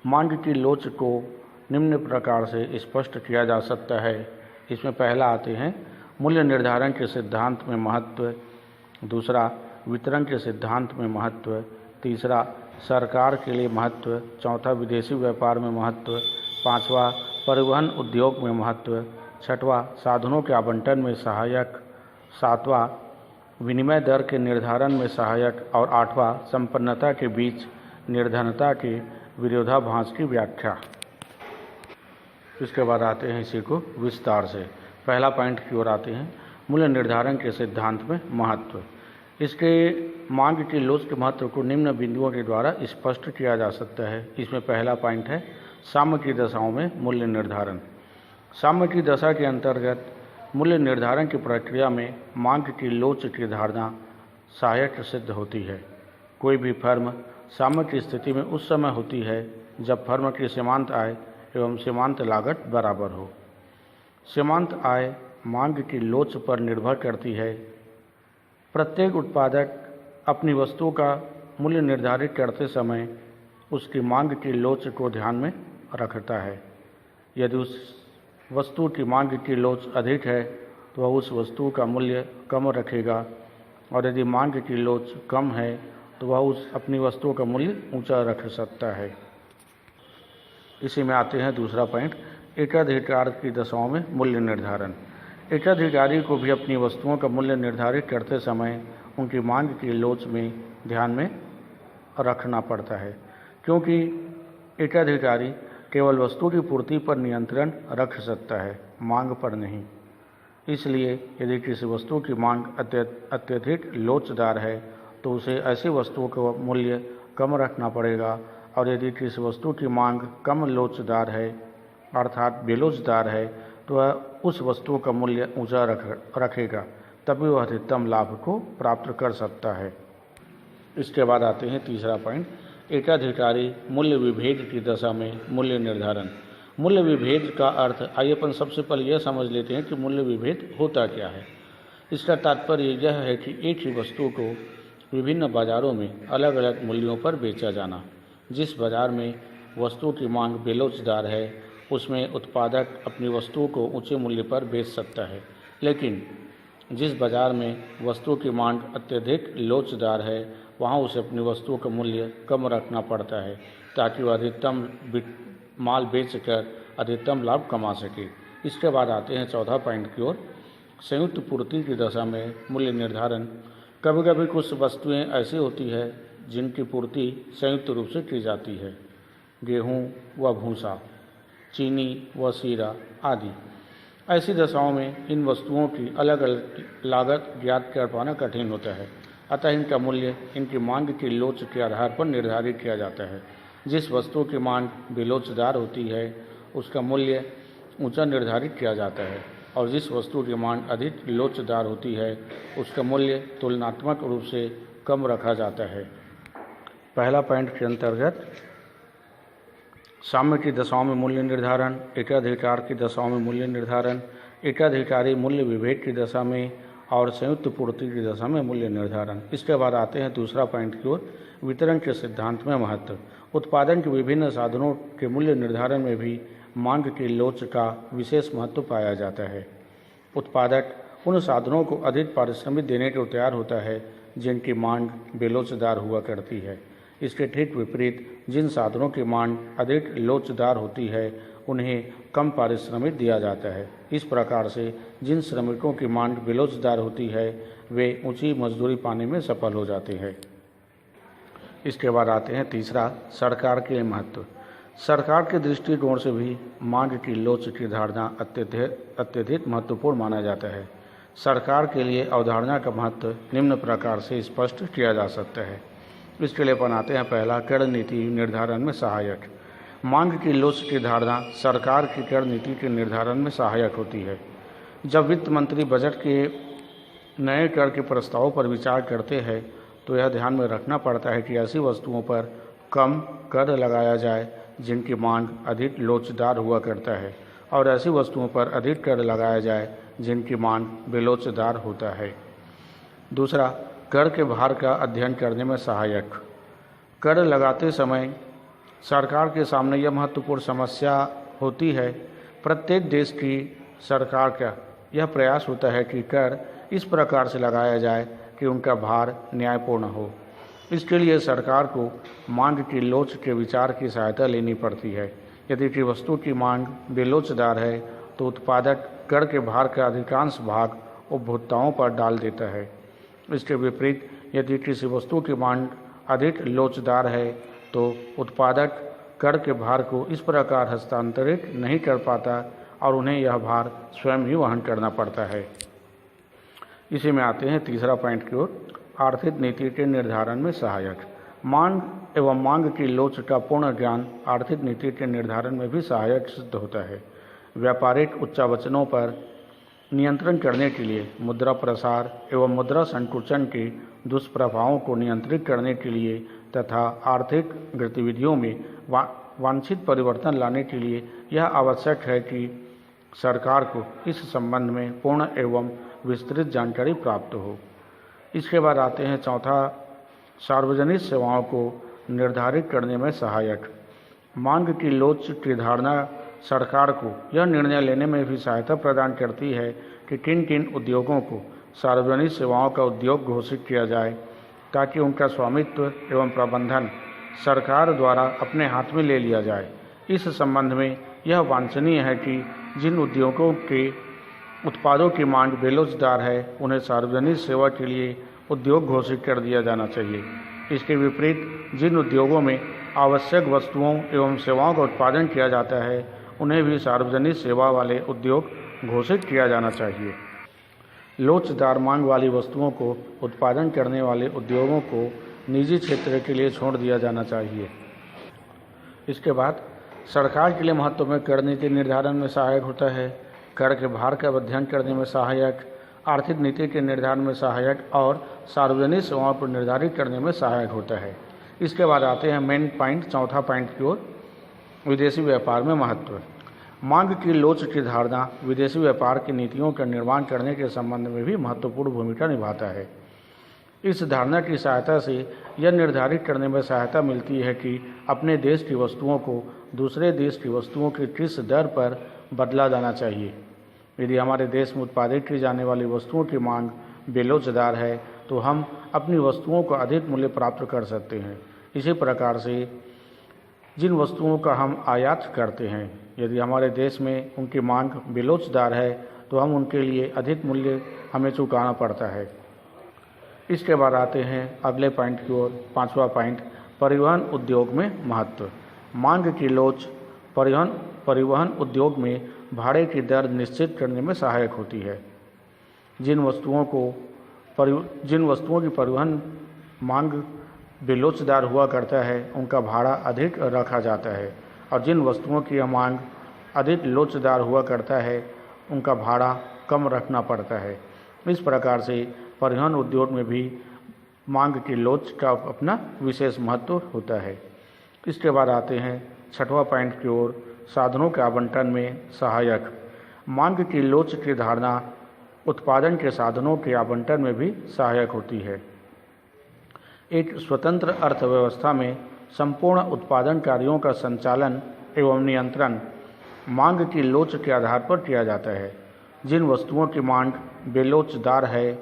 मांग की लोच को निम्न प्रकार से स्पष्ट किया जा सकता है। इसमें पहला आते हैं मूल्य निर्धारण के सिद्धांत में महत्व, दूसरा वितरण के सिद्धांत में महत्व, तीसरा सरकार के लिए महत्व, चौथा विदेशी व्यापार में महत्व, पांचवा परिवहन उद्योग में महत्व, छठवां साधनों के आवंटन में सहायक, सातवां विनिमय दर के निर्धारण में सहायक और आठवां संपन्नता के बीच निर्धनता के विरोधाभास की व्याख्या। इसके बाद आते हैं इसी को विस्तार से। पहला पॉइंट की ओर आते हैं मूल्य निर्धारण के सिद्धांत में महत्व। इसके मांग की लोच के महत्व को निम्न बिंदुओं के द्वारा स्पष्ट किया जा सकता है। इसमें पहला पॉइंट है साम्य की दशाओं में मूल्य निर्धारण। साम्य की दशा के अंतर्गत मूल्य निर्धारण की प्रक्रिया में मांग की लोच की धारणा सहायक सिद्ध होती है। कोई भी फर्म साम्य की स्थिति में उस समय होती है जब फर्म की सीमांत आय एवं सीमांत लागत बराबर हो। सीमांत आय मांग की लोच पर निर्भर करती है। प्रत्येक उत्पादक अपनी वस्तु का मूल्य निर्धारित करते समय उसकी मांग की लोच को ध्यान में रखता है। यदि उस वस्तु की मांग की लोच अधिक है तो वह उस वस्तु का मूल्य कम रखेगा, और यदि मांग की लोच कम है तो वह उस अपनी वस्तु का मूल्य ऊंचा रख सकता है। इसी में आते हैं दूसरा पॉइंट एकाधिकार की दशाओं में मूल्य निर्धारण। एकाधिकारी को भी अपनी वस्तुओं का मूल्य निर्धारित करते समय उनकी मांग की लोच में ध्यान में रखना पड़ता है, क्योंकि एकाधिकारी केवल वस्तु की पूर्ति पर नियंत्रण रख सकता है, मांग पर नहीं। इसलिए यदि किसी वस्तु की मांग अत्यधिक लोचदार है तो उसे ऐसी वस्तुओं का मूल्य कम रखना पड़ेगा, और यदि किसी वस्तु की मांग कम लोचदार है अर्थात बेलोचदार है तो वह उस वस्तु का मूल्य ऊंचा रखेगा, तभी वह अधिकतम लाभ को प्राप्त कर सकता है। इसके बाद आते हैं तीसरा पॉइंट एकाधिकारी मूल्य विभेद की दशा में मूल्य निर्धारण। मूल्य विभेद का अर्थ आइए अपन सबसे पहले यह समझ लेते हैं कि मूल्य विभेद होता क्या है। इसका तात्पर्य यह है कि एक ही वस्तु को विभिन्न बाज़ारों में अलग अलग मूल्यों पर बेचा जाना। जिस बाज़ार में वस्तु की मांग बेलोचदार है उसमें उत्पादक अपनी वस्तु को ऊंचे मूल्य पर बेच सकता है, लेकिन जिस बाज़ार में वस्तु की मांग अत्यधिक लोचदार है वहाँ उसे अपनी वस्तु का मूल्य कम रखना पड़ता है ताकि वह अधिकतम माल बेचकर अधिकतम लाभ कमा सके। इसके बाद आते हैं चौथा पॉइंट की ओर संयुक्त पूर्ति की दशा में मूल्य निर्धारण। कभी कभी कुछ वस्तुएं ऐसी होती है जिनकी पूर्ति संयुक्त रूप से की जाती है, गेहूं व भूसा, चीनी व शीरा आदि। ऐसी दशाओं में इन वस्तुओं की अलग अलग लागत ज्ञात कर पाना कठिन होता है, अतः इनका मूल्य इनकी मांग की लोच के आधार पर निर्धारित किया जाता है। जिस वस्तु की मांग बेलोचदार होती है उसका मूल्य ऊंचा निर्धारित किया जाता है, और जिस वस्तु की मांग अधिक लोचदार होती है उसका मूल्य तुलनात्मक रूप से कम रखा जाता है। पहला पॉइंट के अंतर्गत साम्य की दशाओं में मूल्य निर्धारण, एकाधिकार की दशाओं में मूल्य निर्धारण, एकाधिकारी मूल्य विभेद की दशा में और संयुक्त पूर्ति की दशा में मूल्य निर्धारण। इसके बाद आते हैं दूसरा पॉइंट की ओर वितरण के सिद्धांत में महत्व। उत्पादन के विभिन्न साधनों के मूल्य निर्धारण में भी मांग की लोच का विशेष महत्व पाया जाता है। उत्पादक उन साधनों को अधिक पारिश्रमिक देने को तैयार होता है जिनकी मांग बेलोचदार हुआ करती है। इसके ठीक विपरीत जिन साधनों की मांग अधिक लोचदार होती है उन्हें कम पारिश्रमिक दिया जाता है। इस प्रकार से जिन श्रमिकों की मांग बेलोचदार होती है वे ऊंची मजदूरी पाने में सफल हो जाते हैं। इसके बाद आते हैं तीसरा सरकार के महत्व। सरकार के दृष्टिकोण से भी मांग की लोच की धारणा अत्यधिक महत्वपूर्ण माना जाता है। सरकार के लिए अवधारणा का महत्व निम्न प्रकार से स्पष्ट किया जा सकता है। इसके लिए अपन आते हैं पहला कर नीति निर्धारण में सहायक। मांग की लोच की धारणा सरकार की कर नीति के निर्धारण में सहायक होती है। जब वित्त मंत्री बजट के नए कर के प्रस्तावों पर विचार करते हैं तो यह ध्यान में रखना पड़ता है कि ऐसी वस्तुओं पर कम कर लगाया जाए जिनकी मांग अधिक लोचदार हुआ करता है, और ऐसी वस्तुओं पर अधिक कर लगाया जाए जिनकी मांग बेलोचदार होता है। दूसरा, कर के भार का अध्ययन करने में सहायक। कर लगाते समय सरकार के सामने यह महत्वपूर्ण समस्या होती है। प्रत्येक देश की सरकार का यह प्रयास होता है कि कर इस प्रकार से लगाया जाए कि उनका भार न्यायपूर्ण हो। इसके लिए सरकार को मांग की लोच के विचार की सहायता लेनी पड़ती है। यदि किसी वस्तु की मांग बेलोचदार है तो उत्पादक कर के भार का अधिकांश भाग उपभोक्ताओं पर डाल देता है। इसके विपरीत यदि किसी वस्तु की मांग अधिक लोचदार है तो उत्पादक कर के भार को इस प्रकार हस्तांतरित नहीं कर पाता और उन्हें यह भार स्वयं ही वहन करना पड़ता है। इसी में आते हैं तीसरा पॉइंट की ओर, आर्थिक नीति के निर्धारण में सहायक। मांग एवं मांग की लोच का पूर्ण ज्ञान आर्थिक नीति के निर्धारण में भी सहायक सिद्ध होता है। व्यापारिक उच्चावचनों पर नियंत्रण करने के लिए, मुद्रा प्रसार एवं मुद्रा संकुचन के दुष्प्रभावों को नियंत्रित करने के लिए तथा आर्थिक गतिविधियों में वांछित परिवर्तन लाने के लिए यह आवश्यक है कि सरकार को इस संबंध में पूर्ण एवं विस्तृत जानकारी प्राप्त हो। इसके बाद आते हैं चौथा, सार्वजनिक सेवाओं को निर्धारित करने में सहायक। मांग की लोच की धारणा सरकार को यह निर्णय लेने में भी सहायता प्रदान करती है कि किन किन उद्योगों को सार्वजनिक सेवाओं का उद्योग घोषित किया जाए ताकि उनका स्वामित्व एवं प्रबंधन सरकार द्वारा अपने हाथ में ले लिया जाए। इस संबंध में यह वांछनीय है कि जिन उद्योगों के उत्पादों की मांग बेलोचदार है उन्हें सार्वजनिक सेवा के लिए उद्योग घोषित कर दिया जाना चाहिए। इसके विपरीत जिन उद्योगों में आवश्यक वस्तुओं एवं सेवाओं का उत्पादन किया जाता है उन्हें भी सार्वजनिक सेवा वाले उद्योग घोषित किया जाना चाहिए। लोचदार मांग वाली वस्तुओं को उत्पादन करने वाले उद्योगों को निजी क्षेत्र के लिए छोड़ दिया जाना चाहिए। इसके बाद सरकार के लिए महत्व में कर नीति निर्धारण में सहायक होता है, कर के भार का अध्ययन करने में सहायक, आर्थिक नीति के निर्धारण में सहायक और सार्वजनिक सेवाओं को निर्धारित करने में सहायक होता है। इसके बाद आते हैं मेन पॉइंट, चौथा पॉइंट की ओर, विदेशी व्यापार में महत्व। मांग की लोच की धारणा विदेशी व्यापार की नीतियों का निर्माण करने के संबंध में भी महत्वपूर्ण भूमिका निभाता है। इस धारणा की सहायता से यह निर्धारित करने में सहायता मिलती है कि अपने देश की वस्तुओं को दूसरे देश की वस्तुओं की किस दर पर बदला जाना चाहिए। यदि हमारे देश में उत्पादित की जाने वाली वस्तुओं की मांग बेलोचदार है तो हम अपनी वस्तुओं को अधिक मूल्य प्राप्त कर सकते हैं। इसी प्रकार से जिन वस्तुओं का हम आयात करते हैं, यदि हमारे देश में उनकी मांग बेलोचदार है तो हम उनके लिए अधिक मूल्य हमें चुकाना पड़ता है। इसके बाद आते हैं अगले पॉइंट की ओर, पांचवा पॉइंट, परिवहन उद्योग में महत्व। मांग की लोच परिवहन उद्योग में भाड़े की दर निश्चित करने में सहायक होती है। जिन वस्तुओं की परिवहन मांग बेलोचदार हुआ करता है उनका भाड़ा अधिक रखा जाता है और जिन वस्तुओं की मांग अधिक लोचदार हुआ करता है उनका भाड़ा कम रखना पड़ता है। इस प्रकार से परिवहन उद्योग में भी मांग की लोच का अपना विशेष महत्व होता है। इसके बाद आते हैं छठवां पॉइंट की ओर, साधनों के आवंटन में सहायक। मांग की लोच की धारणा उत्पादन के साधनों के आवंटन में भी सहायक होती है। एक स्वतंत्र अर्थव्यवस्था में संपूर्ण उत्पादन कार्यों का संचालन एवं नियंत्रण मांग की लोच के आधार पर किया जाता है। जिन वस्तुओं की मांग बेलोचदार है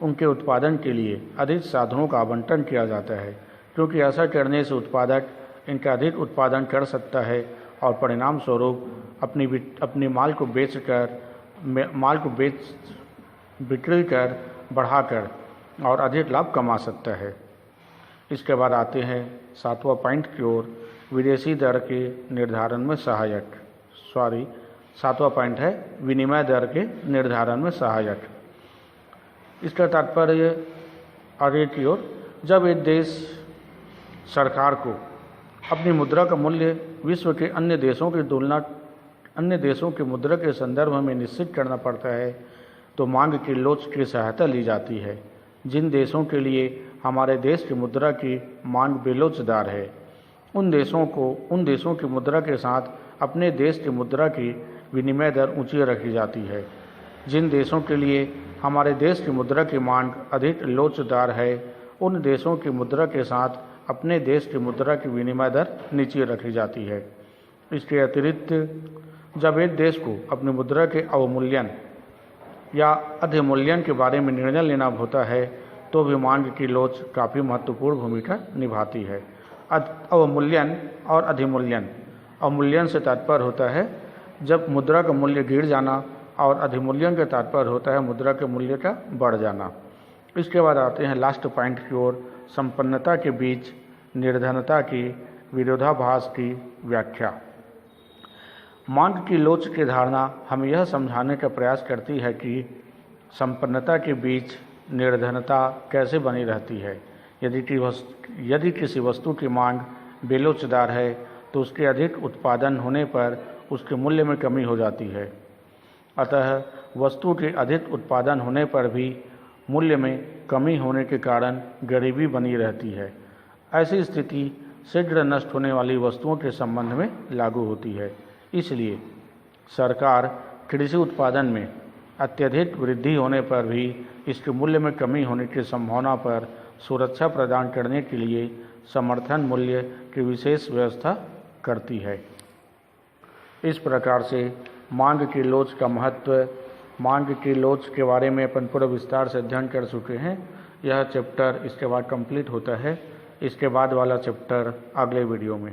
उनके उत्पादन के लिए अधिक साधनों का आवंटन किया जाता है, क्योंकि ऐसा करने से उत्पादक इनका अधिक उत्पादन कर सकता है और परिणाम स्वरूप अपनी माल को बिक्री कर बढ़ाकर और अधिक लाभ कमा सकता है। इसके बाद आते हैं सातवां पॉइंट की ओर, विदेशी दर के निर्धारण में सहायक। सातवां पॉइंट है विनिमय दर के निर्धारण में सहायक। इसका तात्पर्य आगे की ओर, जब एक देश सरकार को अपनी मुद्रा का मूल्य विश्व के अन्य देशों की मुद्रा के संदर्भ में निश्चित करना पड़ता है तो मांग की लोच की सहायता ली जाती है। जिन देशों के लिए हमारे देश की मुद्रा की मांग बेलोचदार है उन देशों की मुद्रा के साथ अपने देश की मुद्रा की विनिमय दर ऊंची रखी जाती है। जिन देशों के लिए हमारे देश की मुद्रा की मांग अधिक लोचदार है उन देशों की मुद्रा के साथ अपने देश की मुद्रा की विनिमय दर नीचे रखी जाती है। इसके अतिरिक्त जब एक देश को अपनी मुद्रा के अवमूल्यन या अधिमूल्यन के बारे में निर्णय लेना होता है तो भी मांग की लोच काफ़ी महत्वपूर्ण भूमिका निभाती है। अवमूल्यन और अधिमूल्यन, अवमूल्यन से तात्पर्य होता है जब मुद्रा का मूल्य गिर जाना और अधिमूल्यन का तात्पर्य होता है मुद्रा के मूल्य का बढ़ जाना। इसके बाद आते हैं लास्ट पॉइंट की ओर, संपन्नता के बीच निर्धनता की विरोधाभास की व्याख्या। मांग की लोच की धारणा हमें यह समझाने का प्रयास करती है कि संपन्नता के बीच निर्धनता कैसे बनी रहती है। यदि किसी वस्तु की मांग बेलोचदार है तो उसके अधिक उत्पादन होने पर उसके मूल्य में कमी हो जाती है। अतः वस्तु के अधिक उत्पादन होने पर भी मूल्य में कमी होने के कारण गरीबी बनी रहती है। ऐसी स्थिति शीघ्र नष्ट होने वाली वस्तुओं के संबंध में लागू होती है। इसलिए सरकार कृषि उत्पादन में अत्यधिक वृद्धि होने पर भी इसके मूल्य में कमी होने की संभावना पर सुरक्षा प्रदान करने के लिए समर्थन मूल्य की विशेष व्यवस्था करती है। इस प्रकार से मांग की लोच का महत्व, मांग की लोच के बारे में अपन पूरा विस्तार से अध्ययन कर चुके हैं। यह चैप्टर इसके बाद कंप्लीट होता है। इसके बाद वाला चैप्टर अगले वीडियो में।